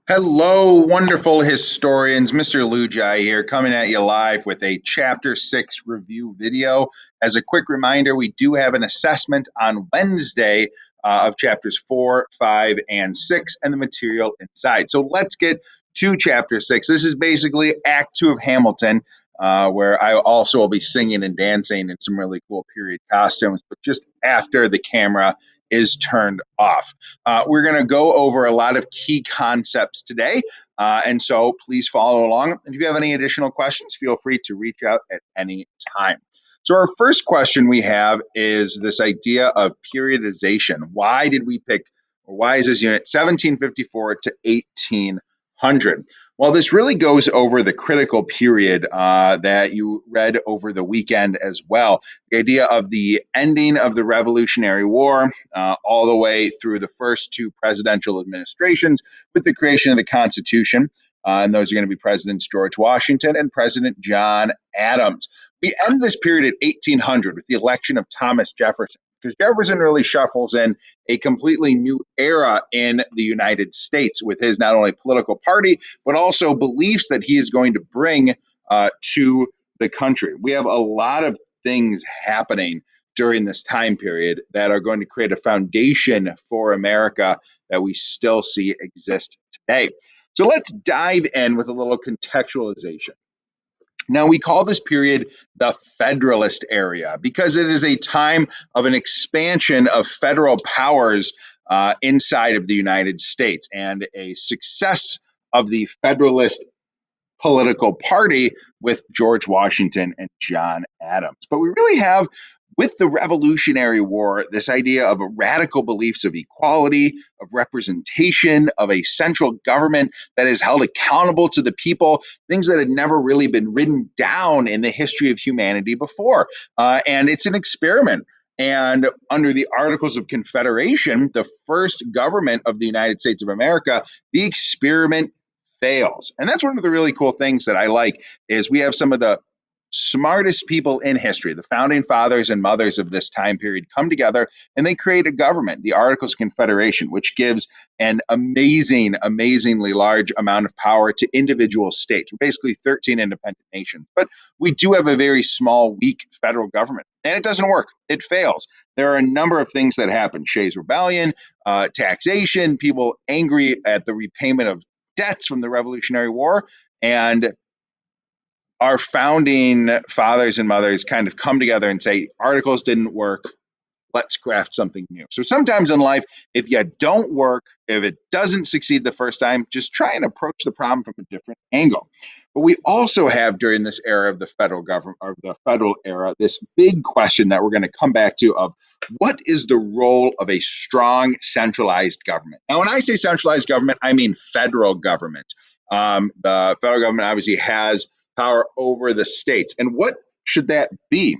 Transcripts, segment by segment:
Hello, wonderful historians. Mr. Lugiai here, coming at you live with a Chapter 6 review video. As a quick reminder, we do have an assessment on Wednesday of Chapters 4, 5, and 6 and the material inside. So let's get to Chapter 6. This is basically Act 2 of Hamilton, where I also will be singing and dancing in some really cool period costumes, but just after the camera is turned off. We're going to go over a lot of key concepts today, and so please follow along. And if you have any additional questions, feel free to reach out at any time. So our first question we have is this idea of periodization. Why did we pick, or why is this unit 1754 to 1800? Well, this really goes over the critical period that you read over the weekend as well. The idea of the ending of the Revolutionary War all the way through the first two presidential administrations with the creation of the Constitution. And those are going to be Presidents George Washington and President John Adams. We end this period at 1800 with the election of Thomas Jefferson, because Jefferson really shuffles in a completely new era in the United States with his not only political party, but also beliefs that he is going to bring to the country. We have a lot of things happening during this time period that are going to create a foundation for America that we still see exist today. So let's dive in with a little contextualization. Now, we call this period the Federalist era because it is a time of an expansion of federal powers inside of the United States and a success of the Federalist political party with George Washington and John Adams. But we really have, with the Revolutionary War, this idea of radical beliefs of equality, of representation, of a central government that is held accountable to the people, things that had never really been written down in the history of humanity before. And it's an experiment. And under the Articles of Confederation, the first government of the United States of America, the experiment fails. And that's one of the really cool things that I like is we have some of the smartest people in history, the founding fathers and mothers of this time period, come together and they create a government, the Articles of Confederation, which gives an amazingly large amount of power to individual states. We're basically 13 independent nations, but we do have a very small, weak federal government, and it doesn't work. It fails. There are a number of things that happen: Shays' Rebellion, taxation, people angry at the repayment of debts from the Revolutionary War, and our founding fathers and mothers kind of come together and say, articles didn't work. Let's craft something new. So sometimes in life, if you don't work, if it doesn't succeed the first time, just try and approach the problem from a different angle. But we also have, during this era of the federal government, or the federal era, this big question that we're going to come back to of what is the role of a strong centralized government? Now, when I say centralized government, I mean federal government. The federal government obviously has power over the states. And what should that be?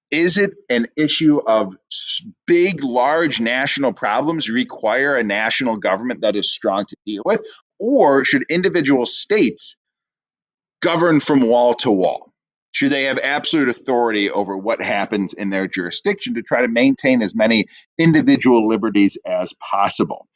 Is it an issue of big, large national problems require a national government that is strong to deal with? Or should individual states govern from wall to wall? Should they have absolute authority over what happens in their jurisdiction to try to maintain as many individual liberties as possible?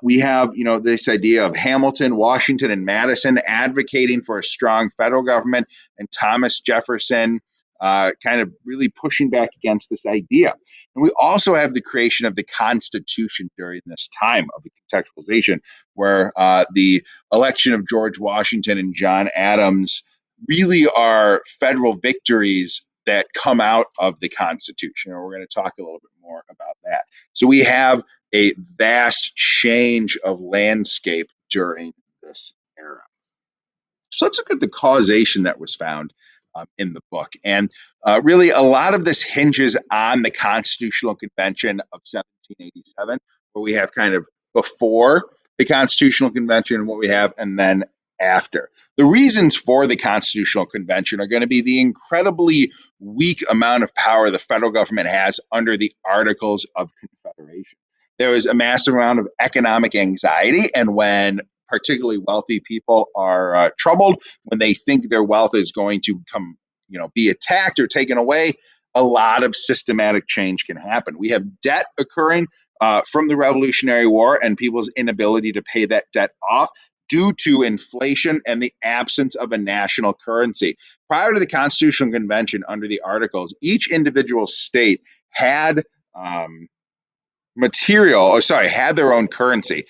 We have, this idea of Hamilton, Washington, and Madison advocating for a strong federal government, and Thomas Jefferson kind of really pushing back against this idea. And we also have the creation of the Constitution during this time of the contextualization, where the election of George Washington and John Adams really are federal victories that come out of the Constitution. And we're going to talk a little bit more about that. So we have a vast change of landscape during this era. So let's look at the causation that was found in the book. And really, a lot of this hinges on the Constitutional Convention of 1787, where we have kind of before the Constitutional Convention and what we have, and then after. The reasons for the Constitutional Convention are going to be the incredibly weak amount of power the federal government has under the Articles of Confederation. There was a massive amount of economic anxiety, and when particularly wealthy people are troubled, when they think their wealth is going to be attacked or taken away, a lot of systematic change can happen. We have debt occurring from the Revolutionary War and people's inability to pay that debt off due to inflation and the absence of a national currency. Prior to the Constitutional Convention, under the Articles, each individual state had had their own currency.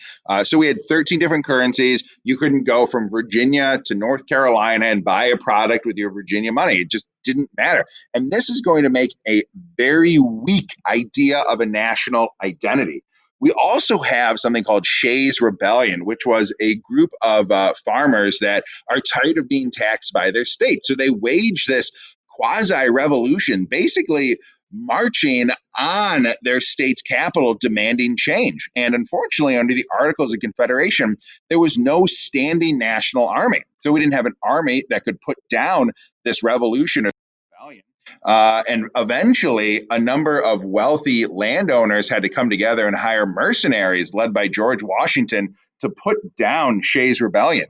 So we had 13 different currencies. You couldn't go from Virginia to North Carolina and buy a product with your Virginia money. It just didn't matter. And this is going to make a very weak idea of a national identity. We also have something called Shays' Rebellion, which was a group of farmers that are tired of being taxed by their state. So they wage this quasi revolution, basically marching on their state's capital demanding change. And unfortunately, under the Articles of Confederation, there was no standing national army. So we didn't have an army that could put down this revolution or rebellion. And eventually, a number of wealthy landowners had to come together and hire mercenaries led by George Washington to put down Shays' Rebellion.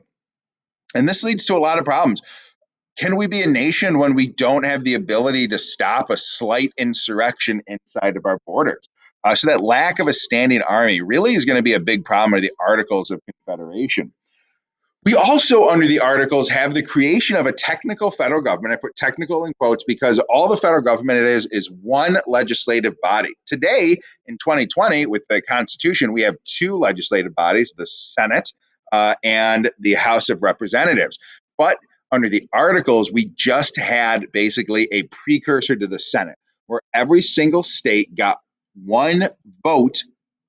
And this leads to a lot of problems. Can we be a nation when we don't have the ability to stop a slight insurrection inside of our borders? So that lack of a standing army really is going to be a big problem of the Articles of Confederation. We also, under the Articles, have the creation of a technical federal government. I put technical in quotes because all the federal government is one legislative body. Today, in 2020, with the Constitution, we have two legislative bodies, the Senate and the House of Representatives. But under the Articles, we just had basically a precursor to the Senate, where every single state got one vote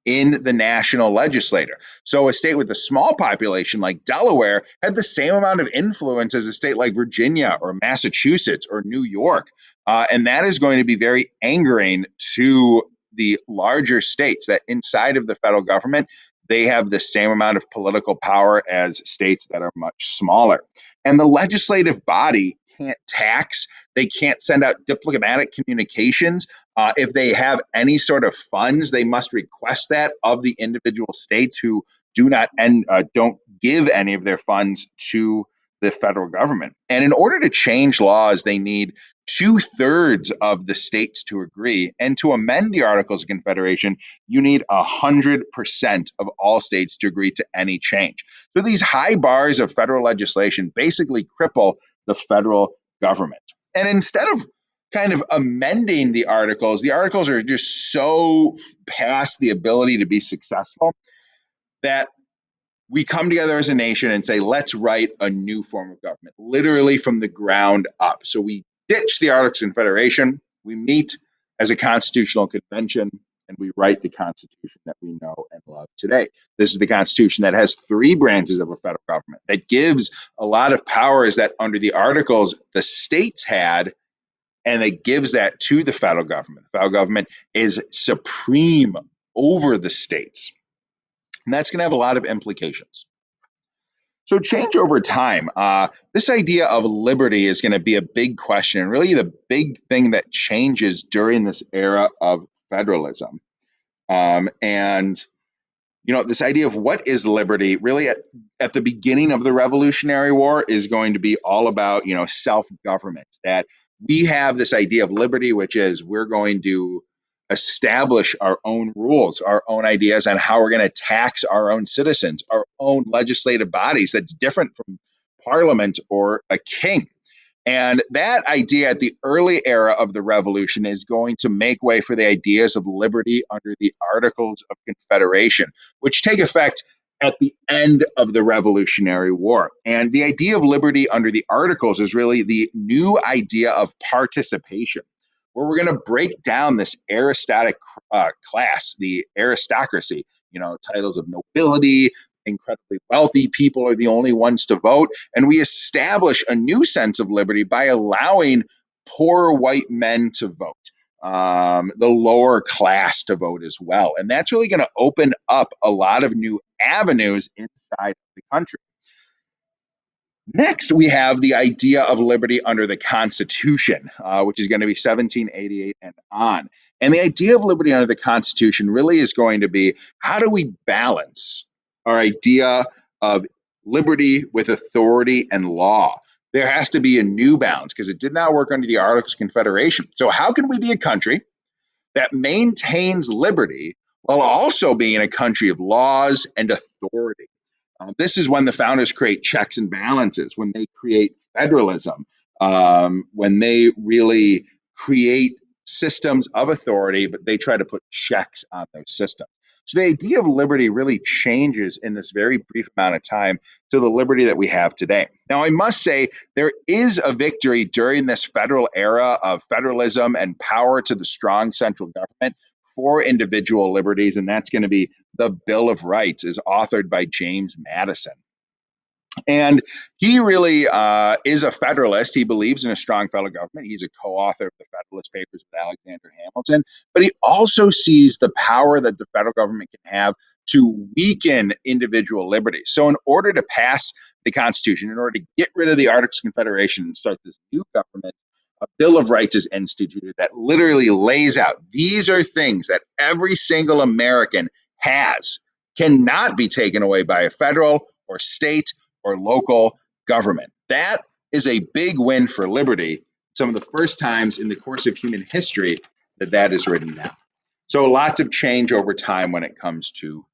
in the national legislature. So a state with a small population like Delaware had the same amount of influence as a state like Virginia or Massachusetts or New York. And that is going to be very angering to the larger states that inside of the federal government, they have the same amount of political power as states that are much smaller. And the legislative body can't tax, they can't send out diplomatic communications. If they have any sort of funds, they must request that of the individual states who do not and don't give any of their funds to the federal government. And in order to change laws, they need 2/3 of the states to agree. And to amend the Articles of Confederation, you need 100% of all states to agree to any change. So these high bars of federal legislation basically cripple the federal government. And instead of kind of amending the Articles are just so past the ability to be successful that we come together as a nation and say, let's write a new form of government, literally from the ground up. So we ditch the Articles of Confederation, we meet as a constitutional convention, and we write the Constitution that we know and love today. This is the Constitution that has 3 branches of a federal government, that gives a lot of powers that under the Articles the states had, and it gives that to the federal government. The federal government is supreme over the states. And that's going to have a lot of implications. So change over time. This idea of liberty is going to be a big question, and really the big thing that changes during this era of federalism. And this idea of what is liberty really at the beginning of the Revolutionary War is going to be all about, self-government, that we have this idea of liberty, which is we're going to establish our own rules, our own ideas on how we're going to tax our own citizens, our own legislative bodies that's different from parliament or a king. And that idea at the early era of the revolution is going to make way for the ideas of liberty under the Articles of Confederation, which take effect at the end of the Revolutionary War. And the idea of liberty under the Articles is really the new idea of participation, where we're going to break down this aristocratic class, the aristocracy, titles of nobility, incredibly wealthy people are the only ones to vote. And we establish a new sense of liberty by allowing poor white men to vote, the lower class to vote as well. And that's really going to open up a lot of new avenues inside the country. Next, we have the idea of liberty under the Constitution, which is going to be 1788 and on. And the idea of liberty under the Constitution really is going to be, how do we balance our idea of liberty with authority and law? There has to be a new balance because it did not work under the Articles of Confederation. So how can we be a country that maintains liberty while also being a country of laws and authority. This is when the founders create checks and balances, when they create federalism, when they really create systems of authority, but they try to put checks on those systems. So the idea of liberty really changes in this very brief amount of time to the liberty that we have today. Now, I must say, there is a victory during this federal era of federalism and power to the strong central government for individual liberties, and that's going to be the Bill of Rights, is authored by James Madison. And he really is a Federalist. He believes in a strong federal government. He's a co author of the Federalist Papers with Alexander Hamilton, but he also sees the power that the federal government can have to weaken individual liberties. So, in order to pass the Constitution, in order to get rid of the Articles of Confederation and start this new government, a Bill of Rights is instituted that literally lays out these are things that every single American has, cannot be taken away by a federal or state or local government. That is a big win for liberty. Some of the first times in the course of human history that that is written down. So lots of change over time when it comes to.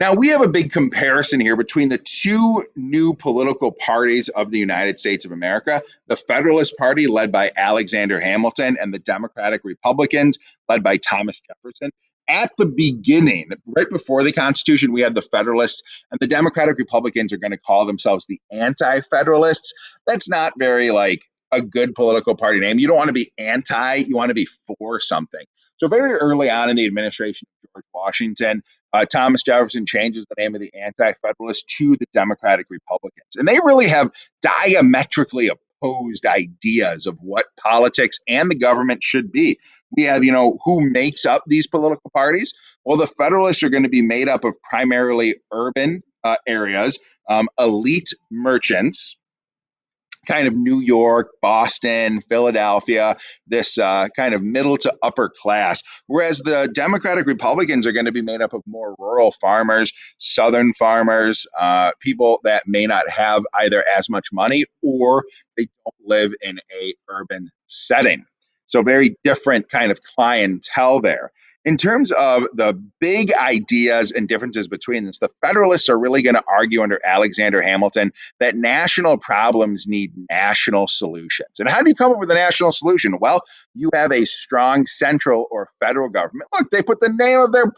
Now, we have a big comparison here between the two new political parties of the United States of America, the Federalist Party, led by Alexander Hamilton, and the Democratic Republicans, led by Thomas Jefferson. At the beginning, right before the Constitution, we had the Federalists, and the Democratic Republicans are going to call themselves the Anti-Federalists. That's not very like a good political party name. You don't want to be anti, you want to be for something. So very early on in the administration of George Washington, Thomas Jefferson changes the name of the Anti-Federalists to the Democratic Republicans. And they really have diametrically opposed ideas of what politics and the government should be. We have, who makes up these political parties? Well, the Federalists are going to be made up of primarily urban areas, elite merchants, kind of New York, Boston, Philadelphia, this kind of middle to upper class. Whereas the Democratic Republicans are going to be made up of more rural farmers, Southern farmers, people that may not have either as much money or they don't live in a urban setting. So very different kind of clientele there. In terms of the big ideas and differences between this, the Federalists are really going to argue under Alexander Hamilton that national problems need national solutions. And how do you come up with a national solution? Well, you have a strong central or federal government. Look, they put the name of their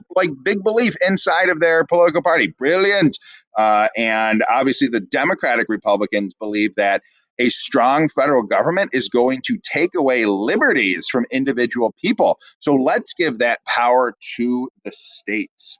big belief inside of their political party. Brilliant. And obviously, the Democratic Republicans believe that a strong federal government is going to take away liberties from individual people. So let's give that power to the states.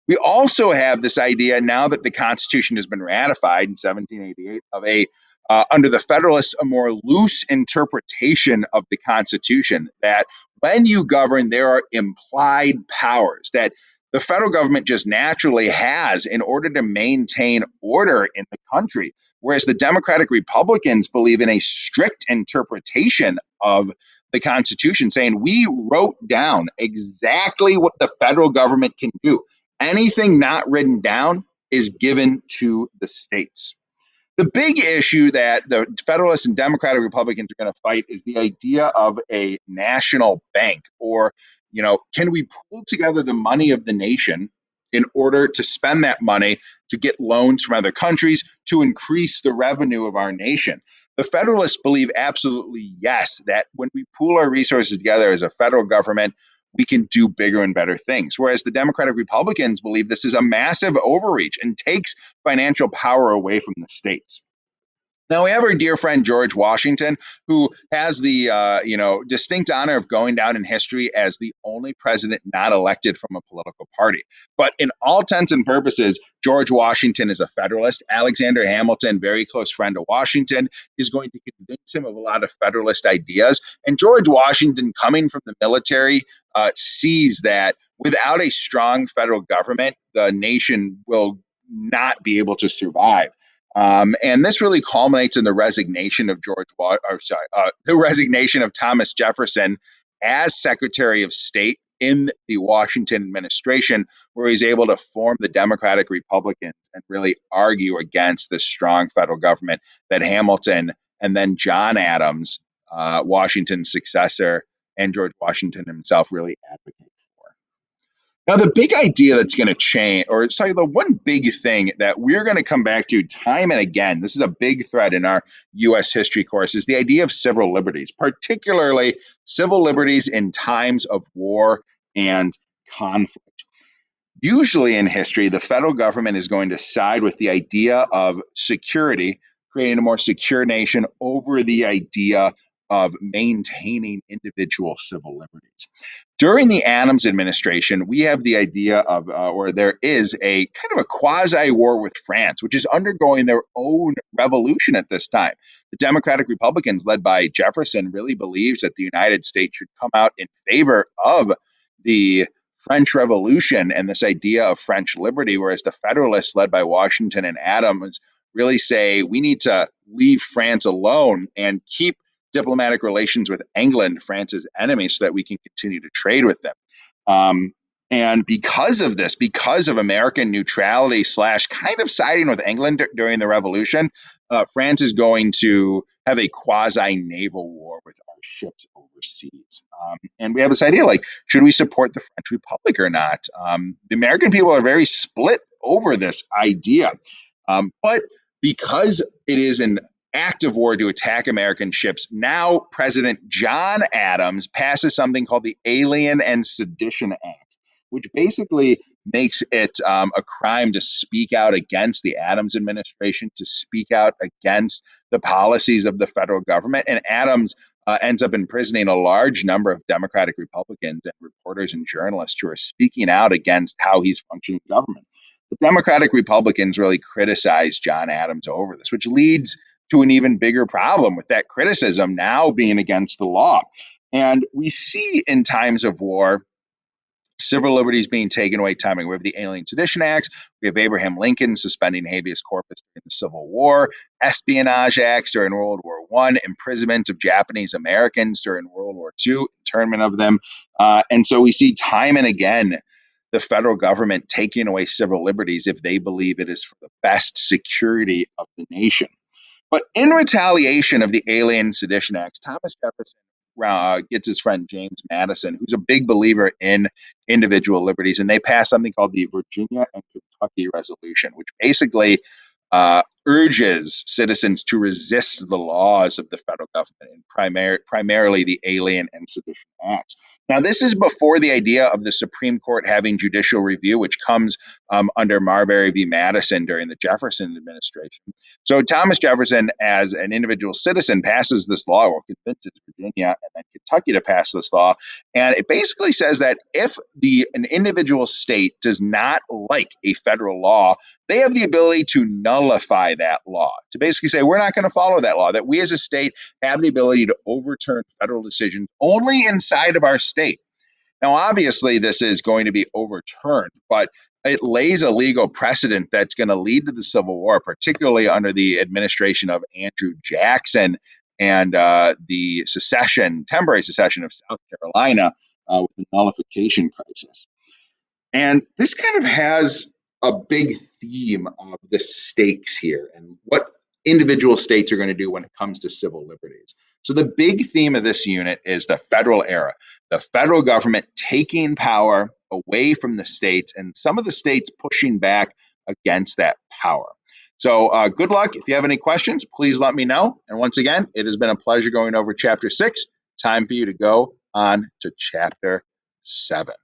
We also have this idea now that the Constitution has been ratified in 1788 of under the Federalists, a more loose interpretation of the Constitution, that when you govern, there are implied powers that the federal government just naturally has in order to maintain order in the country. Whereas the Democratic Republicans believe in a strict interpretation of the Constitution, saying we wrote down exactly what the federal government can do. Anything not written down is given to the states. The big issue that the Federalists and Democratic Republicans are going to fight is the idea of a national bank, or, can we pool together the money of the nation in order to spend that money to get loans from other countries to increase the revenue of our nation? The Federalists believe absolutely yes, that when we pool our resources together as a federal government, we can do bigger and better things. Whereas the Democratic Republicans believe this is a massive overreach and takes financial power away from the states. Now we have our dear friend George Washington, who has the distinct honor of going down in history as the only president not elected from a political party. But in all intents and purposes, George Washington is a Federalist. Alexander Hamilton, very close friend of Washington, is going to convince him of a lot of Federalist ideas. And George Washington, coming from the military, sees that without a strong federal government, the nation will not be able to survive. And this really culminates in the resignation of the resignation of Thomas Jefferson as Secretary of State in the Washington administration, where he's able to form the Democratic Republicans and really argue against this strong federal government that Hamilton and then John Adams, Washington's successor, and George Washington himself really advocate for. Now, the big idea that's going to change, or sorry, the one big thing that we're going to come back to time and again, this is a big thread in our US history course, is the idea of civil liberties, particularly civil liberties in times of war and conflict. Usually in history, the federal government is going to side with the idea of security, creating a more secure nation over the idea of maintaining individual civil liberties. During the Adams administration, we have the idea of, or there is a kind of a quasi war with France, which is undergoing their own revolution at this time. The Democratic Republicans, led by Jefferson, really believes that the United States should come out in favor of the French Revolution and this idea of French liberty, whereas the Federalists, led by Washington and Adams, really say we need to leave France alone and keep diplomatic relations with England, France's enemy, so that we can continue to trade with them. Um, and because of this, because of American neutrality slash kind of siding with England during the Revolution, France is going to have a quasi naval war with our ships overseas. And we have this idea like, should we support the French Republic or not? The American people are very split over this idea. But because it is an act of war to attack American ships, now President John Adams passes something called the Alien and Sedition Act, which basically makes it a crime to speak out against the Adams administration, to speak out against the policies of the federal government. And Adams ends up imprisoning a large number of Democratic Republicans and reporters and journalists who are speaking out against how he's functioning in government. The Democratic Republicans really criticize John Adams over this, which leads to an even bigger problem with that criticism now being against the law. And we see in times of war civil liberties being taken away timing. We have the Alien Sedition Acts. We have Abraham Lincoln suspending habeas corpus during the Civil War, espionage acts during World War I, imprisonment of Japanese Americans during World War II, internment of them. And so we see time and again the federal government taking away civil liberties if they believe it is for the best security of the nation. But in retaliation of the Alien Sedition Acts, Thomas Jefferson gets his friend James Madison, who's a big believer in individual liberties, and they pass something called the Virginia and Kentucky Resolution, which basically urges citizens to resist the laws of the federal government, and primarily the Alien and Sedition Acts. Now, this is before the idea of the Supreme Court having judicial review, which comes under Marbury v. Madison during the Jefferson administration. So Thomas Jefferson, as an individual citizen, passes this law, or convinces Virginia and then Kentucky to pass this law. And it basically says that if an individual state does not like a federal law, they have the ability to nullify that law, to basically say, we're not going to follow that law, that we as a state have the ability to overturn federal decisions only inside of our state. Now, obviously, this is going to be overturned, but it lays a legal precedent that's going to lead to the Civil War, particularly under the administration of Andrew Jackson and the temporary secession of South Carolina with the nullification crisis. And this kind of has a big theme of the stakes here and what individual states are going to do when it comes to civil liberties. So the big theme of this unit is the federal era, the federal government taking power away from the states and some of the states pushing back against that power. So good luck. If you have any questions, please let me know. And once again, it has been a pleasure going over Chapter 6. Time for you to go on to Chapter 7.